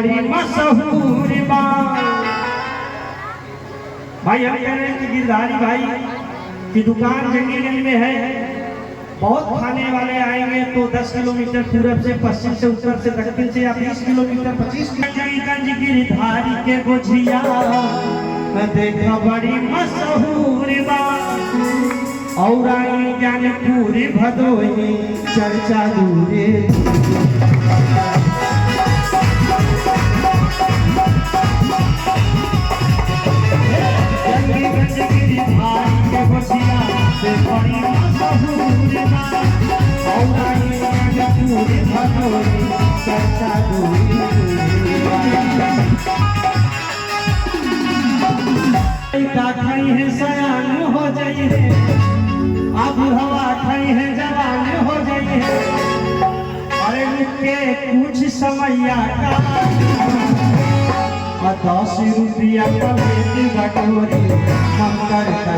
बड़ी मशहूर बात। भाई हम कह रहे हैं कि गिरधारी भाई की दुकान जंगीगंज में है। बहुत खाने वाले आएंगे तो 10 किलोमीटर पूरब से, पश्चिम से, उत्तर से, दक्षिण से या 20 किलोमीटर, 25 किलोमीटर गिरधारी के गुझिया देखा बड़ी मशहूर बात। और आई ज्ञानपुर भदोही चर्चा दूरे। जंगीगंज गिरधारी के गुझिया बड़ी मशहूर बात। और आई ज्ञानपुर भदोही चर्चा दूरे। खाई है सयान हो जाइए, अब हवा खाई है जवान हो जाइए। अरे रुके कुछ समैया का 10 रुपया कमेटी बटोरी हम करता